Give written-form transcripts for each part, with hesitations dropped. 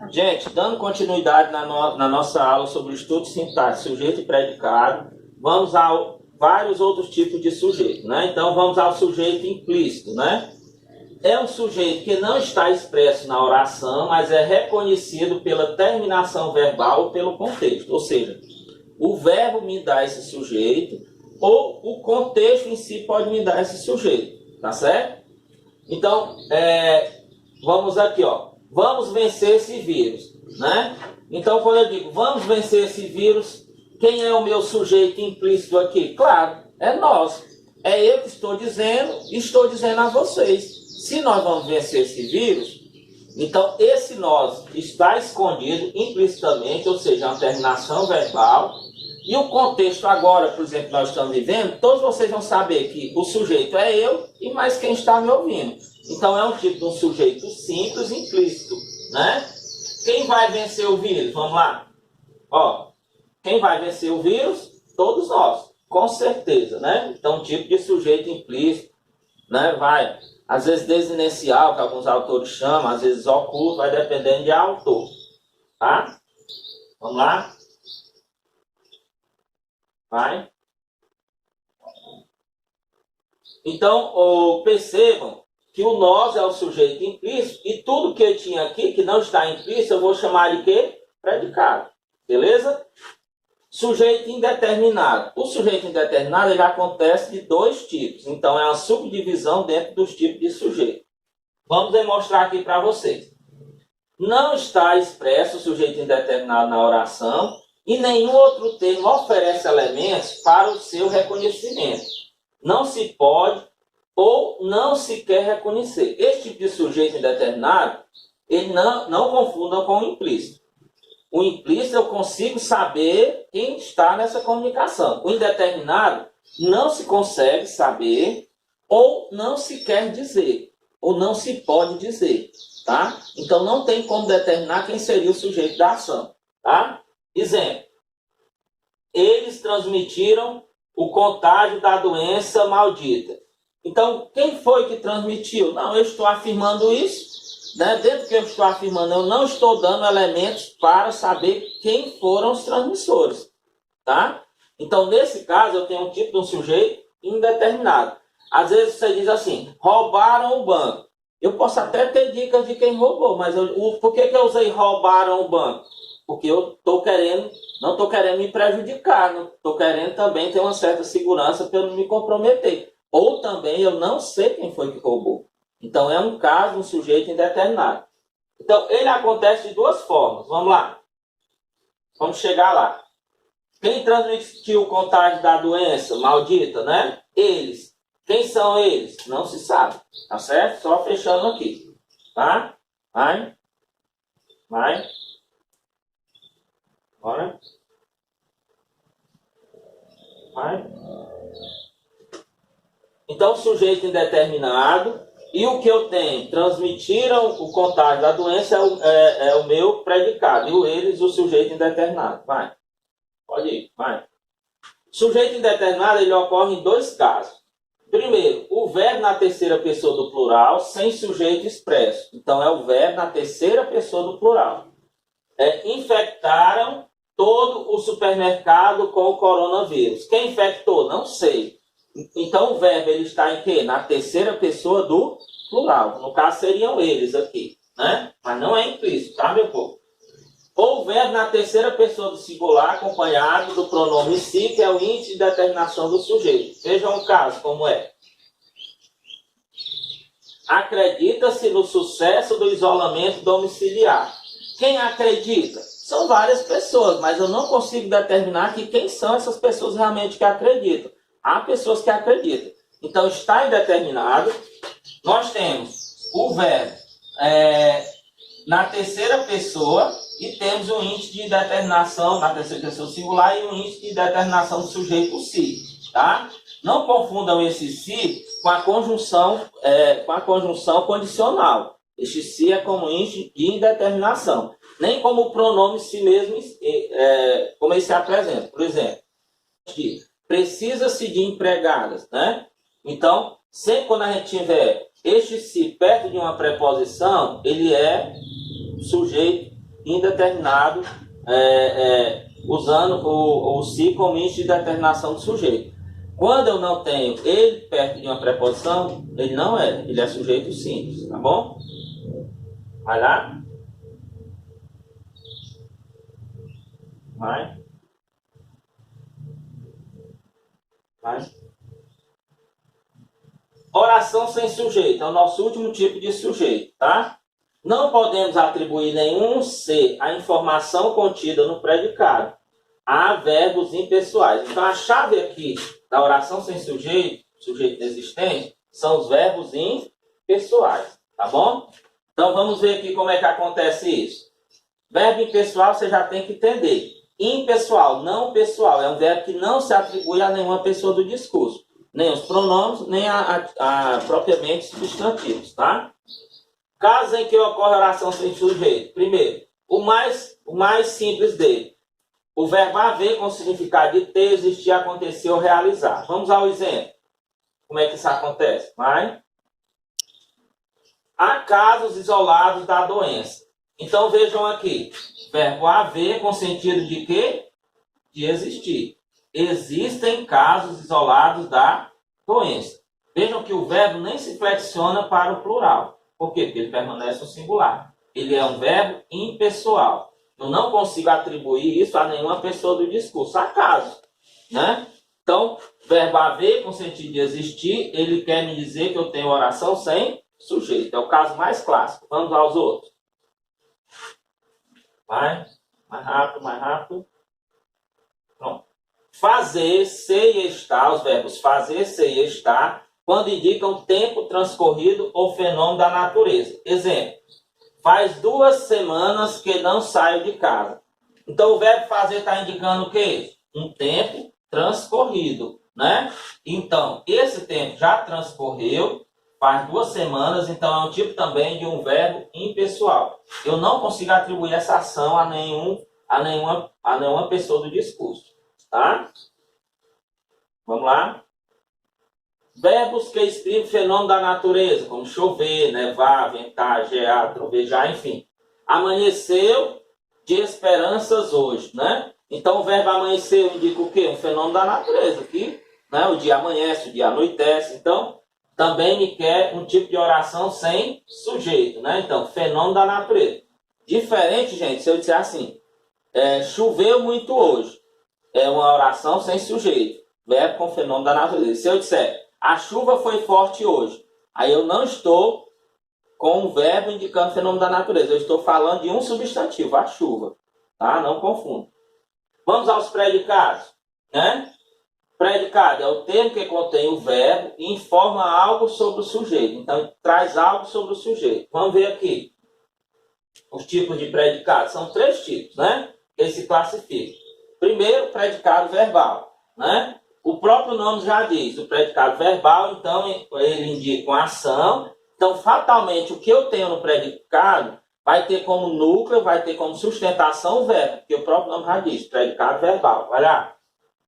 Gente, dando continuidade na nossa aula sobre o estudo de sintaxe, sujeito e predicado, vamos a vários outros tipos de sujeito, né? Então, vamos ao sujeito implícito, né? É um sujeito que não está expresso na oração, mas é reconhecido pela terminação verbal ou pelo contexto. Ou seja, o verbo me dá esse sujeito ou o contexto em si pode me dar esse sujeito, tá certo? Então, vamos aqui, ó. Vamos vencer esse vírus, né? Então, quando eu digo vamos vencer esse vírus, quem é o meu sujeito implícito aqui? Claro, é nós. É eu que estou dizendo a vocês. Se nós vamos vencer esse vírus, então esse nós está escondido implicitamente, ou seja, uma terminação verbal. E o contexto agora, por exemplo, nós estamos vivendo, todos vocês vão saber que o sujeito é eu e mais quem está me ouvindo. Então é um tipo de um sujeito simples implícito, né? Quem vai vencer o vírus? Vamos lá. Ó, quem vai vencer o vírus? Todos nós, com certeza, né? Então um tipo de sujeito implícito, né? Vai, às vezes desinicial, que alguns autores chamam, às vezes oculto, vai dependendo de autor, tá? Vamos lá. Vai. Então, percebam que o nós é o sujeito implícito e tudo que eu tinha aqui, que não está implícito, eu vou chamar de quê? Predicado. Beleza? Sujeito indeterminado. O sujeito indeterminado ele acontece de dois tipos. Então, é uma subdivisão dentro dos tipos de sujeito. Vamos demonstrar aqui para vocês. Não está expresso o sujeito indeterminado na oração e nenhum outro termo oferece elementos para o seu reconhecimento. Não se pode ou não se quer reconhecer. Este tipo de sujeito indeterminado, ele não confundam com o implícito. O implícito eu consigo saber quem está nessa comunicação. O indeterminado não se consegue saber ou não se quer dizer, ou não se pode dizer, tá? Então não tem como determinar quem seria o sujeito da ação, tá? Exemplo. Eles transmitiram o contágio da doença maldita. Então, quem foi que transmitiu? Não, eu estou afirmando isso, né? Dentro do que eu estou afirmando, eu não estou dando elementos para saber quem foram os transmissores, tá? Então, nesse caso, eu tenho um tipo de um sujeito indeterminado. Às vezes você diz assim, roubaram o banco. Eu posso até ter dicas de quem roubou, mas por que eu usei roubaram o banco? Porque eu não estou querendo me prejudicar, não estou querendo também ter uma certa segurança para eu não me comprometer. Ou também eu não sei quem foi que roubou. Então é um caso, um sujeito indeterminado. Então ele acontece de duas formas. Vamos lá. Vamos chegar lá. Quem transmitiu o contágio da doença maldita, né? Eles. Quem são eles? Não se sabe. Tá certo? Só fechando aqui. Tá? Vai. Bora. Vai. Então, sujeito indeterminado. E o que eu tenho? Transmitiram o contágio da doença é o meu predicado. E o eles, o sujeito indeterminado. Vai. Pode ir. Vai. Sujeito indeterminado, ele ocorre em dois casos. Primeiro, o verbo na terceira pessoa do plural sem sujeito expresso. Então, é o verbo na terceira pessoa do plural. Infectaram todo o supermercado com o coronavírus. Quem infectou? Não sei. Então, o verbo ele está em quê? Na terceira pessoa do plural. No caso, seriam eles aqui, né? Mas não é implícito, tá, meu povo? Ou o verbo na terceira pessoa do singular acompanhado do pronome si, que é o índice de determinação do sujeito. Vejam o caso, como é. Acredita-se no sucesso do isolamento domiciliar. Quem acredita? São várias pessoas, mas eu não consigo determinar que quem são essas pessoas realmente que acreditam. Há pessoas que acreditam. Então, está indeterminado. Nós temos o verbo na terceira pessoa e temos um índice de determinação na terceira pessoa singular e um índice de determinação do sujeito si. Tá? Não confundam esse si com a conjunção condicional. Este si é como índice de indeterminação. Nem como o pronome si mesmo, como ele se apresenta. Por exemplo, precisa-se de empregadas, né? Então, sempre quando a gente tiver este si perto de uma preposição, ele é sujeito indeterminado, usando o se como índice de determinação do sujeito. Quando eu não tenho ele perto de uma preposição, ele não é, ele é sujeito simples, tá bom? Vai lá. Vai. Oração sem sujeito, é o nosso último tipo de sujeito, tá? Não podemos atribuir nenhum ser à informação contida no predicado. Há verbos impessoais. Então, a chave aqui da oração sem sujeito, sujeito inexistente, são os verbos impessoais, tá bom? Então, vamos ver aqui como é que acontece isso. Verbo impessoal você já tem que entender. Impessoal, não pessoal, é um verbo que não se atribui a nenhuma pessoa do discurso. Nem os pronomes, nem a propriamente substantivos, tá? Casos em que ocorre oração sem sujeito. Primeiro, o mais simples dele. O verbo haver com significado de ter, existir, acontecer ou realizar. Vamos ao exemplo. Como é que isso acontece? Vai. Há casos isolados da doença. Então vejam aqui. Verbo haver com sentido de quê? De existir. Existem casos isolados da doença. Vejam que o verbo nem se flexiona para o plural. Por quê? Porque ele permanece no singular. Ele é um verbo impessoal. Eu não consigo atribuir isso a nenhuma pessoa do discurso. Há casos, né? Então, verbo haver com sentido de existir, ele quer me dizer que eu tenho oração sem sujeito. É o caso mais clássico. Vamos aos outros. Vai. Mais rápido, mais rápido. Pronto. Fazer, ser e estar, os verbos fazer, ser e estar, quando indicam tempo transcorrido ou fenômeno da natureza. Exemplo, faz 2 semanas que não saio de casa. Então, o verbo fazer está indicando o quê? Um tempo transcorrido, né? Então, esse tempo já transcorreu, faz 2 semanas, então é um tipo também de um verbo impessoal. Eu não consigo atribuir essa ação a nenhuma pessoa do discurso. Tá? Vamos lá. Verbos que exprimem fenômeno da natureza, como chover, nevar, ventar, gear, trovejar, enfim. Amanheceu de esperanças hoje, né? Então o verbo amanhecer indica o quê? Um fenômeno da natureza, que, né, o dia amanhece, o dia anoitece. Então, também me quer um tipo de oração sem sujeito, né? Então, fenômeno da natureza. Diferente, gente, se eu disser assim, choveu muito hoje. É uma oração sem sujeito. Verbo com fenômeno da natureza. Se eu disser, a chuva foi forte hoje. Aí eu não estou com um verbo indicando fenômeno da natureza. Eu estou falando de um substantivo, a chuva. Tá? Não confunda. Vamos aos predicados. Né? Predicado é o termo que contém o verbo e informa algo sobre o sujeito. Então, traz algo sobre o sujeito. Vamos ver aqui. Os tipos de predicados. São 3 tipos, né? Que eles se classificam. Primeiro, predicado verbal, né? O próprio nome já diz, o predicado verbal, então, ele indica uma ação. Então, fatalmente, o que eu tenho no predicado vai ter como núcleo, vai ter como sustentação o verbo, porque o próprio nome já diz, predicado verbal. Vai lá.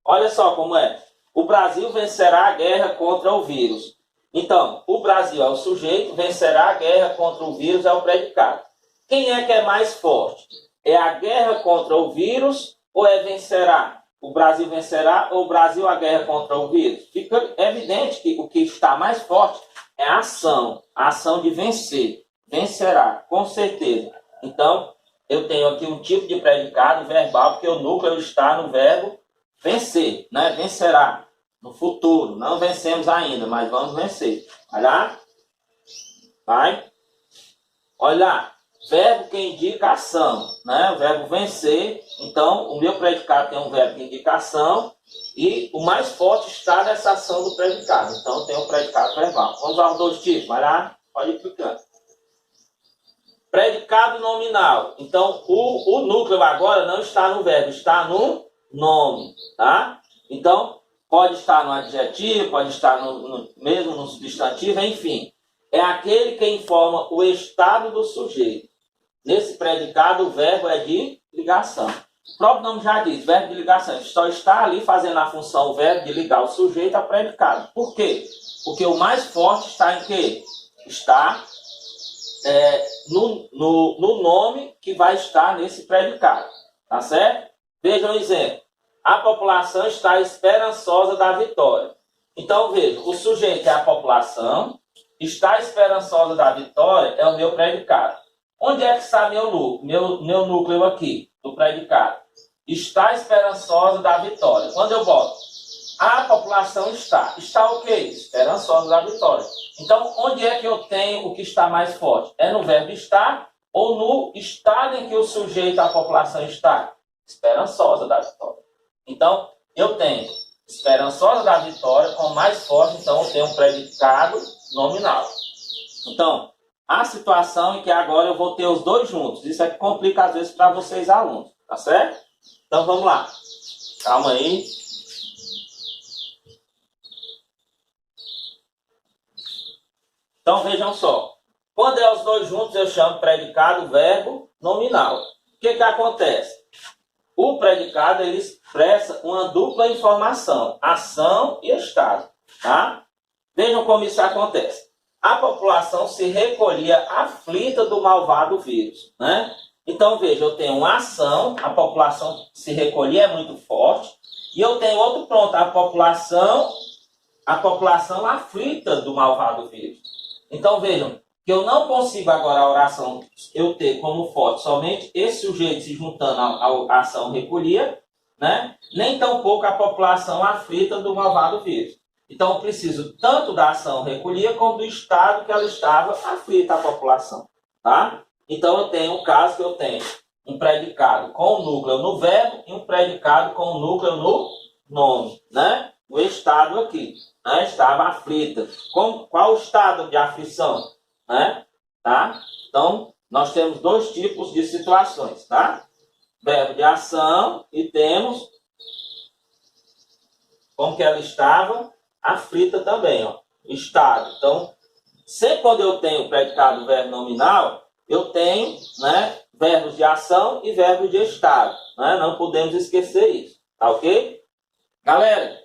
Olha só como é. O Brasil vencerá a guerra contra o vírus. Então, o Brasil é o sujeito, vencerá a guerra contra o vírus é o predicado. Quem é que é mais forte? É a guerra contra o vírus ou vencerá? O Brasil vencerá ou o Brasil a guerra contra o vírus? Fica evidente que o que está mais forte é a ação de vencer. Vencerá, com certeza. Então, eu tenho aqui um tipo de predicado verbal, porque o núcleo está no verbo vencer, né? Vencerá no futuro. Não vencemos ainda, mas vamos vencer. Vai lá. Vai. Olha lá. Verbo que indica ação, né? O verbo vencer. Então, o meu predicado tem um verbo de indicação e o mais forte está nessa ação do predicado. Então, tem o predicado verbal. Vamos aos 2 tipos. Vai lá, pode ir clicando. Predicado nominal. Então, o núcleo agora não está no verbo, está no nome, tá? Então, pode estar no adjetivo, pode estar mesmo no substantivo, enfim. É aquele que informa o estado do sujeito. Nesse predicado, o verbo é de ligação. O próprio nome já diz, verbo de ligação. Só está ali fazendo a função, o verbo de ligar o sujeito ao predicado. Por quê? Porque o mais forte está em quê? Está no nome que vai estar nesse predicado. Tá certo? Veja um exemplo. A população está esperançosa da vitória. Então, veja, o sujeito é a população, está esperançosa da vitória é o meu predicado. Onde é que está meu núcleo aqui, do predicado? Está esperançosa da vitória. Quando eu boto a população está. Está o quê? Esperançosa da vitória. Então, onde é que eu tenho o que está mais forte? É no verbo estar ou no estado em que o sujeito, a população está? Esperançosa da vitória. Então, eu tenho esperançosa da vitória com mais forte, então eu tenho um predicado nominal. Então, a situação em que agora eu vou ter os dois juntos. Isso é que complica às vezes para vocês alunos, tá certo? Então, vamos lá. Calma aí. Então, vejam só. Quando é os dois juntos, eu chamo predicado, verbo, nominal. O que acontece? O predicado, ele expressa uma dupla informação, ação e estado. Tá? Vejam como isso acontece. A população se recolhia aflita do malvado vírus. Né? Então, veja, eu tenho uma ação, a população se recolhia, é muito forte, e eu tenho outro pronto, a população aflita do malvado vírus. Então, vejam, que eu não consigo agora a oração eu ter como forte somente esse sujeito se juntando à ação recolhia, né? Nem tampouco a população aflita do malvado vírus. Então, eu preciso tanto da ação recolhia como do estado que ela estava aflita a população. Tá? Então, eu tenho um caso que eu tenho um predicado com o núcleo no verbo e um predicado com o núcleo no nome, né? O estado aqui. Né, estava aflita. Qual o estado de aflição? Né? Tá? Então, nós temos dois tipos de situações. Tá? Verbo de ação e temos como que ela estava aflita também. Ó, estado. Então, sempre quando eu tenho predicado verbo nominal, eu tenho, né, verbos de ação e verbos de estado. Né? Não podemos esquecer isso. Tá ok? Galera,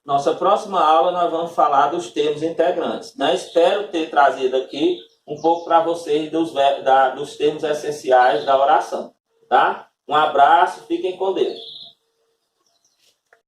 nossa próxima aula nós vamos falar dos termos integrantes. Né? Espero ter trazido aqui um pouco para vocês dos termos essenciais da oração. Tá? Um abraço, fiquem com Deus.